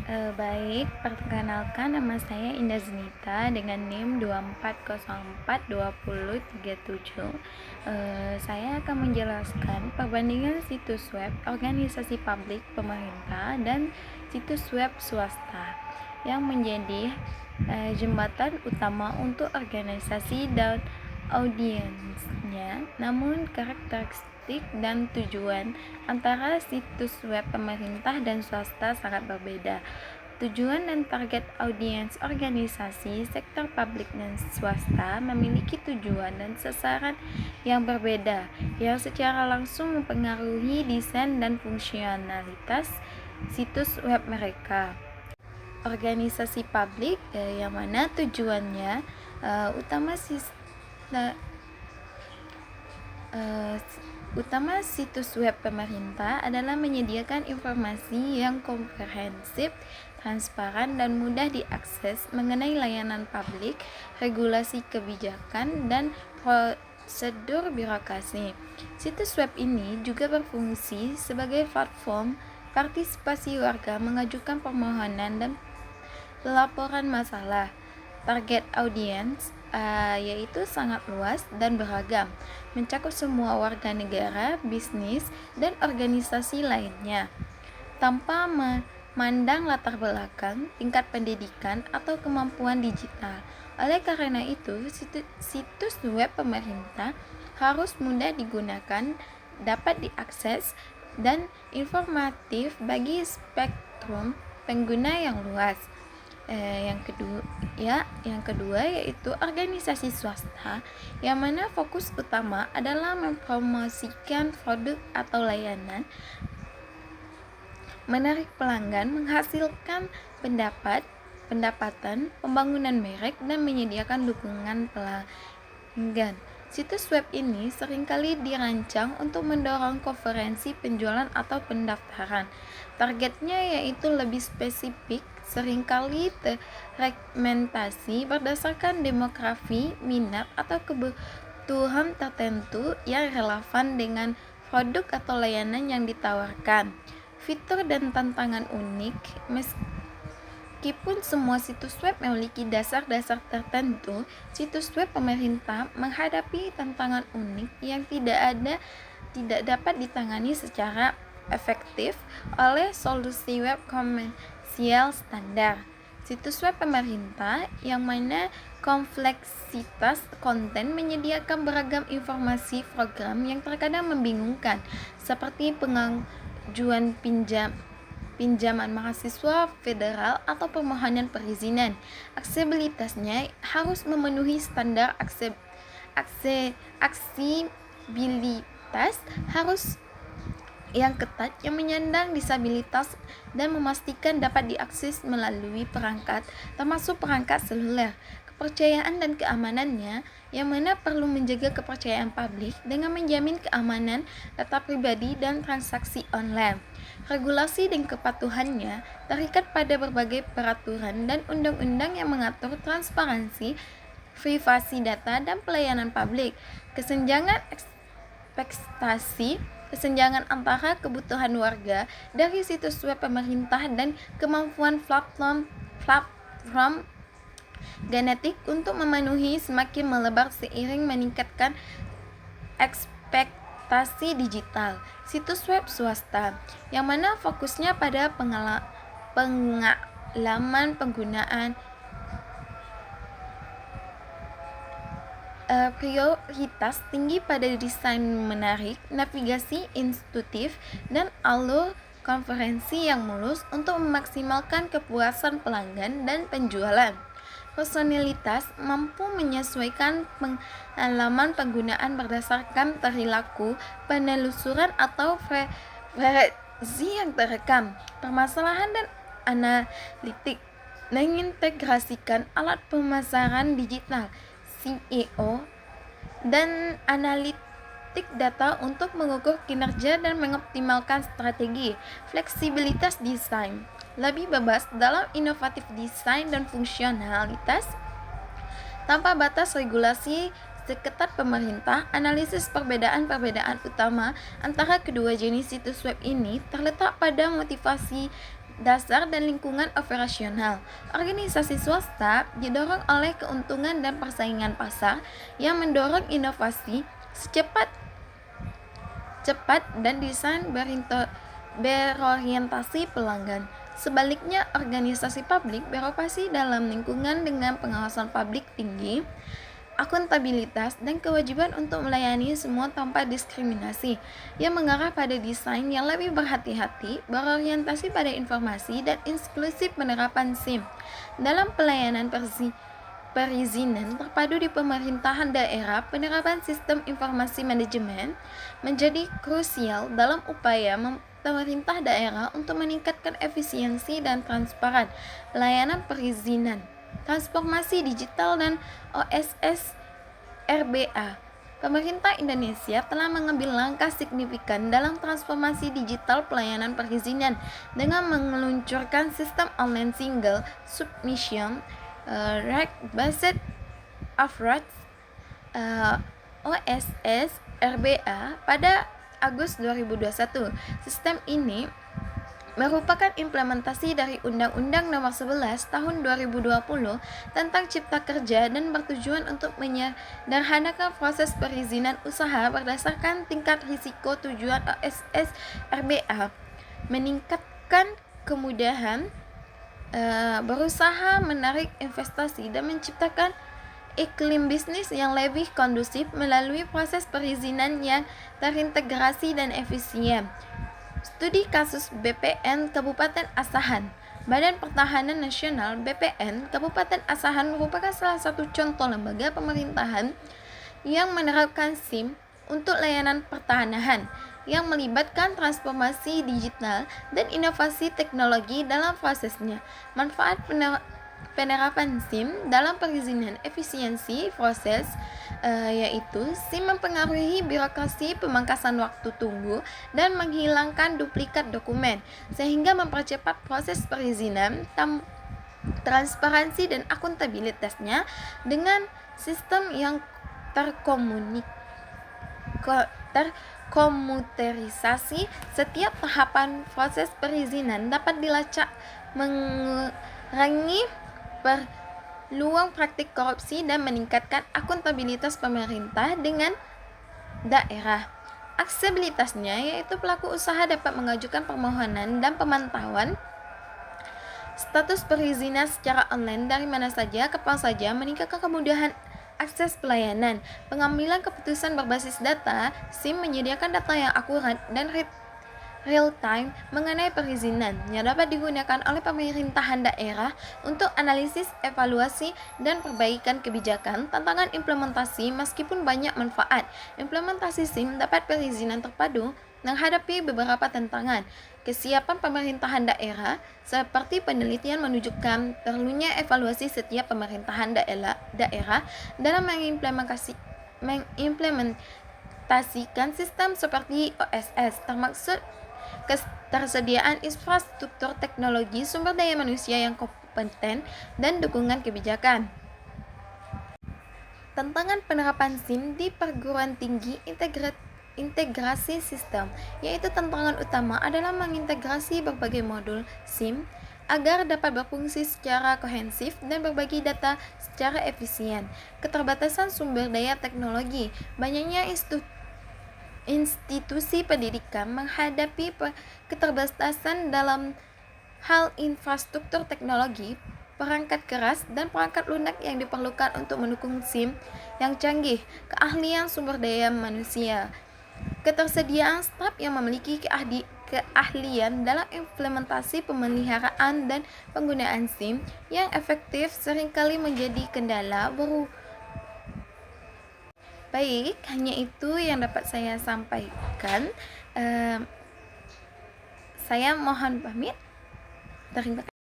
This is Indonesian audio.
Baik, perkenalkan nama saya Indah Zenita dengan NIM 24042037. Saya akan menjelaskan perbandingan situs web organisasi publik pemerintah dan situs web swasta yang menjadi jembatan utama untuk organisasi dan audiensnya. Namun karakteristik dan tujuan antara situs web pemerintah dan swasta sangat berbeda. Tujuan dan target audiens organisasi sektor publik dan swasta memiliki tujuan dan sasaran yang berbeda, yang secara langsung mempengaruhi desain dan fungsionalitas situs web mereka. Organisasi publik yang mana tujuannya utama situs web pemerintah adalah menyediakan informasi yang komprehensif, transparan, dan mudah diakses mengenai layanan publik, regulasi kebijakan, dan prosedur birokrasi. Situs web ini juga berfungsi sebagai platform partisipasi warga mengajukan permohonan dan laporan masalah. Target audiens yaitu sangat luas dan beragam, mencakup semua warga negara, bisnis, dan organisasi lainnya, tanpa memandang latar belakang, tingkat pendidikan, atau kemampuan digital. Oleh karena itu, situs web pemerintah harus mudah digunakan, dapat diakses, dan informatif bagi spektrum pengguna yang luas. Yang kedua yaitu organisasi swasta, yang mana fokus utama adalah mempromosikan produk atau layanan, menarik pelanggan, menghasilkan pendapatan, pembangunan merek, dan menyediakan dukungan pelanggan. Situs web ini seringkali dirancang untuk mendorong konferensi penjualan atau pendaftaran. Targetnya yaitu lebih spesifik, seringkali tersegmentasi berdasarkan demografi, minat, atau kebutuhan tertentu yang relevan dengan produk atau layanan yang ditawarkan. Fitur dan tantangan unik. Meskipun semua situs web memiliki dasar-dasar tertentu, situs web pemerintah menghadapi tantangan unik yang tidak dapat ditangani secara efektif oleh solusi web komersial standar. Situs web pemerintah yang mana kompleksitas konten menyediakan beragam informasi program yang terkadang membingungkan, seperti pengajuan pinjaman mahasiswa federal atau permohonan perizinan. Aksesibilitasnya harus memenuhi standar aksesibilitas harus yang ketat, yang menyandang disabilitas, dan memastikan dapat diakses melalui perangkat, termasuk perangkat seluler. Kepercayaan dan keamanannya, yang mana perlu menjaga kepercayaan publik dengan menjamin keamanan data pribadi dan transaksi online. Regulasi dan kepatuhannya terikat pada berbagai peraturan dan undang-undang yang mengatur transparansi, privasi data, dan pelayanan publik. Kesenjangan antara kebutuhan warga dari situs web pemerintah dan kemampuan platform genetik untuk memenuhi semakin melebar seiring meningkatkan ekspektasi digital. Situs web swasta, yang mana fokusnya pada pengalaman penggunaan, prioritas tinggi pada desain menarik, navigasi intuitif, dan alur konferensi yang mulus untuk memaksimalkan kepuasan pelanggan dan penjualan. Personalitas mampu menyesuaikan pengalaman penggunaan berdasarkan perilaku, penelusuran, atau frekuensi yang terekam, permasalahan dan analitik, mengintegrasikan alat pemasaran digital, SEO, dan analitik data untuk mengukur kinerja dan mengoptimalkan strategi. Fleksibilitas desain, lebih bebas dalam inovatif desain dan fungsionalitas tanpa batas regulasi seketat pemerintah. Analisis perbedaan utama antara kedua jenis situs web ini terletak pada motivasi dasar dan lingkungan operasional. Organisasi swasta didorong oleh keuntungan dan persaingan pasar yang mendorong inovasi cepat dan desain berorientasi pelanggan. Sebaliknya, organisasi publik beroperasi dalam lingkungan dengan pengawasan publik tinggi, akuntabilitas, dan kewajiban untuk melayani semua tanpa diskriminasi, yang mengarah pada desain yang lebih berhati-hati, berorientasi pada informasi, dan inklusif. Penerapan SIM dalam pelayanan perizinan terpadu di pemerintahan daerah. Penerapan sistem informasi manajemen menjadi krusial dalam upaya pemerintah daerah untuk meningkatkan efisiensi dan transparan pelayanan perizinan. Transformasi digital dan OSS RBA. Pemerintah Indonesia telah mengambil langkah signifikan dalam transformasi digital pelayanan perizinan dengan meluncurkan sistem online single submission rate-based approach OSS RBA pada Agustus 2021. Sistem ini merupakan implementasi dari Undang-Undang Nomor 11 Tahun 2020 tentang Cipta Kerja dan bertujuan untuk menyederhanakan proses perizinan usaha berdasarkan tingkat risiko. Tujuan OSS RBA meningkatkan kemudahan berusaha, menarik investasi, dan menciptakan iklim bisnis yang lebih kondusif melalui proses perizinan yang terintegrasi dan efisien. Studi kasus BPN Kabupaten Asahan. Badan Pertahanan Nasional (BPN) Kabupaten Asahan merupakan salah satu contoh lembaga pemerintahan yang menerapkan SIM untuk layanan pertanahan, yang melibatkan transformasi digital dan inovasi teknologi dalam prosesnya. Manfaat penerapan SIM dalam perizinan: efisiensi proses, yaitu SIM mempengaruhi birokrasi, pemangkasan waktu tunggu, dan menghilangkan duplikat dokumen, sehingga mempercepat proses perizinan. Transparansi dan akuntabilitasnya dengan sistem yang terkomuterisasi, setiap tahapan proses perizinan dapat dilacak, mengurangi peluang praktik korupsi dan meningkatkan akuntabilitas pemerintah dengan daerah. Aksesibilitasnya, yaitu pelaku usaha dapat mengajukan permohonan dan pemantauan status perizinan secara online dari mana saja, kapan saja, meningkatkan kemudahan akses pelayanan. Pengambilan keputusan berbasis data. SIM menyediakan data yang akurat dan real-time mengenai perizinan yang dapat digunakan oleh pemerintahan daerah untuk analisis, evaluasi, dan perbaikan kebijakan. Tantangan implementasi. Meskipun banyak manfaat, implementasi SIM dapat perizinan terpadu menghadapi beberapa tantangan. Kesiapan pemerintahan daerah, seperti penelitian menunjukkan perlunya evaluasi setiap pemerintahan daerah dalam mengimplementasikan sistem seperti OSS, termaksud ketersediaan infrastruktur teknologi, sumber daya manusia yang kompeten, dan dukungan kebijakan. Tantangan penerapan SIM di perguruan tinggi. Integrasi sistem, yaitu tantangan utama adalah mengintegrasi berbagai modul SIM agar dapat berfungsi secara kohensif dan berbagi data secara efisien. Keterbatasan sumber daya teknologi. Banyaknya institusi pendidikan menghadapi keterbatasan dalam hal infrastruktur teknologi, perangkat keras, dan perangkat lunak yang diperlukan untuk mendukung SIM yang canggih. Keahlian sumber daya manusia. Ketersediaan staf yang memiliki keahlian dalam implementasi, pemeliharaan, dan penggunaan SIM yang efektif seringkali menjadi kendala. Baik, hanya itu yang dapat saya sampaikan. Saya mohon pamit. Terima kasih.